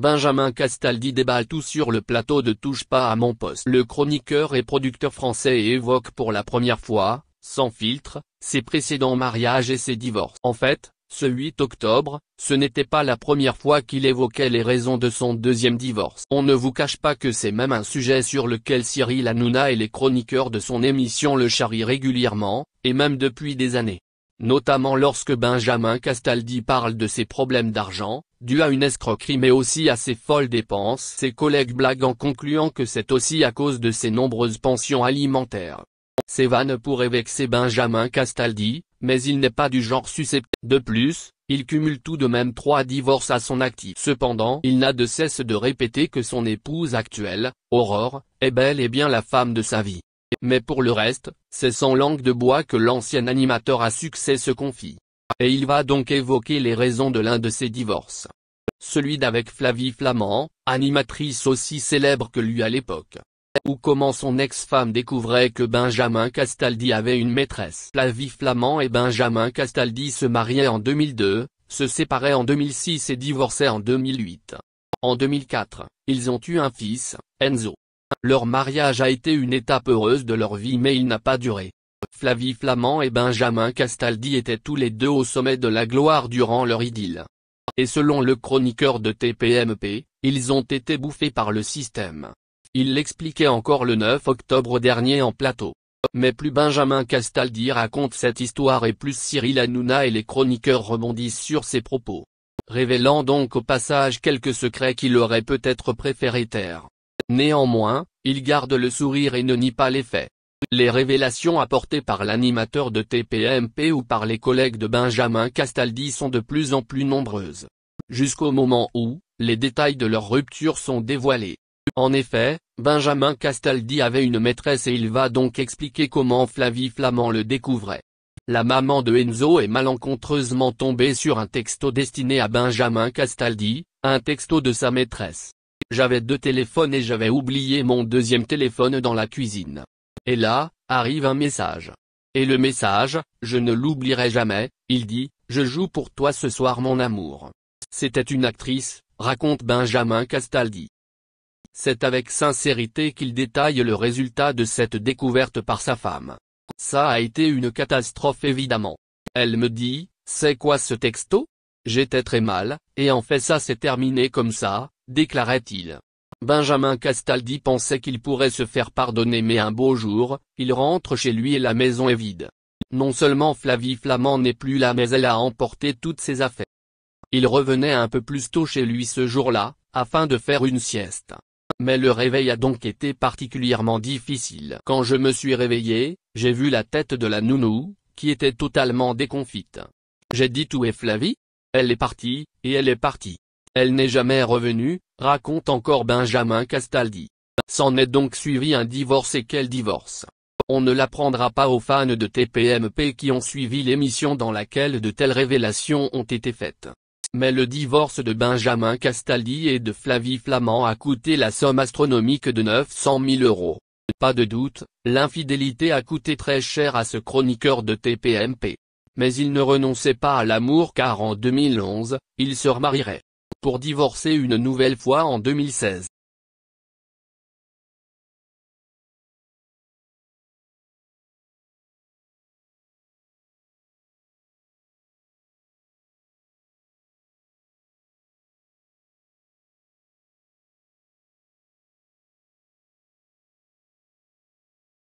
Benjamin Castaldi déballe tout sur le plateau de Touche pas à mon poste. Le chroniqueur et producteur français évoque pour la première fois, sans filtre, ses précédents mariages et ses divorces. En fait, ce 8 octobre, ce n'était pas la première fois qu'il évoquait les raisons de son deuxième divorce. On ne vous cache pas que c'est même un sujet sur lequel Cyril Hanouna et les chroniqueurs de son émission le charrient régulièrement, et même depuis des années. Notamment lorsque Benjamin Castaldi parle de ses problèmes d'argent, dû à une escroquerie mais aussi à ses folles dépenses. Ses collègues blaguent en concluant que c'est aussi à cause de ses nombreuses pensions alimentaires. Ces vannes pourraient vexer Benjamin Castaldi, mais il n'est pas du genre susceptible. De plus, il cumule tout de même 3 divorces à son actif. Cependant, il n'a de cesse de répéter que son épouse actuelle, Aurore, est bel et bien la femme de sa vie. Mais pour le reste, c'est sans langue de bois que l'ancien animateur à succès se confie. Et il va donc évoquer les raisons de l'un de ses divorces. Celui d'avec Flavie Flament, animatrice aussi célèbre que lui à l'époque. Ou comment son ex-femme découvrait que Benjamin Castaldi avait une maîtresse. Flavie Flament et Benjamin Castaldi se mariaient en 2002, se séparaient en 2006 et divorçaient en 2008. En 2004, ils ont eu un fils, Enzo. Leur mariage a été une étape heureuse de leur vie mais il n'a pas duré. Flavie Flament et Benjamin Castaldi étaient tous les deux au sommet de la gloire durant leur idylle. Et selon le chroniqueur de TPMP, ils ont été bouffés par le système. Il l'expliquait encore le 9 octobre dernier en plateau. Mais plus Benjamin Castaldi raconte cette histoire et plus Cyril Hanouna et les chroniqueurs rebondissent sur ses propos. Révélant donc au passage quelques secrets qu'il aurait peut-être préféré taire. Néanmoins, il garde le sourire et ne nie pas les faits. Les révélations apportées par l'animateur de TPMP ou par les collègues de Benjamin Castaldi sont de plus en plus nombreuses. Jusqu'au moment où, les détails de leur rupture sont dévoilés. En effet, Benjamin Castaldi avait une maîtresse et il va donc expliquer comment Flavie Flament le découvrait. La maman de Enzo est malencontreusement tombée sur un texto destiné à Benjamin Castaldi, un texto de sa maîtresse. J'avais 2 téléphones et j'avais oublié mon deuxième téléphone dans la cuisine. Et là, arrive un message. Et le message, je ne l'oublierai jamais, il dit, je joue pour toi ce soir mon amour. C'était une actrice, raconte Benjamin Castaldi. C'est avec sincérité qu'il détaille le résultat de cette découverte par sa femme. Ça a été une catastrophe évidemment. Elle me dit, c'est quoi ce texto? J'étais très mal, et en fait ça s'est terminé comme ça, déclarait-il. Benjamin Castaldi pensait qu'il pourrait se faire pardonner mais un beau jour, il rentre chez lui et la maison est vide. Non seulement Flavie Flament n'est plus là mais elle a emporté toutes ses affaires. Il revenait un peu plus tôt chez lui ce jour-là, afin de faire une sieste. Mais le réveil a donc été particulièrement difficile. Quand je me suis réveillé, j'ai vu la tête de la nounou, qui était totalement déconfite. J'ai dit où est Flavie? Elle est partie, et elle est partie. Elle n'est jamais revenue, raconte encore Benjamin Castaldi. S'en est donc suivi un divorce et quel divorce? On ne l'apprendra pas aux fans de TPMP qui ont suivi l'émission dans laquelle de telles révélations ont été faites. Mais le divorce de Benjamin Castaldi et de Flavie Flament a coûté la somme astronomique de 900 000 €. Pas de doute, l'infidélité a coûté très cher à ce chroniqueur de TPMP. Mais il ne renonçait pas à l'amour car en 2011, il se remarierait. Pour divorcer une nouvelle fois en 2016.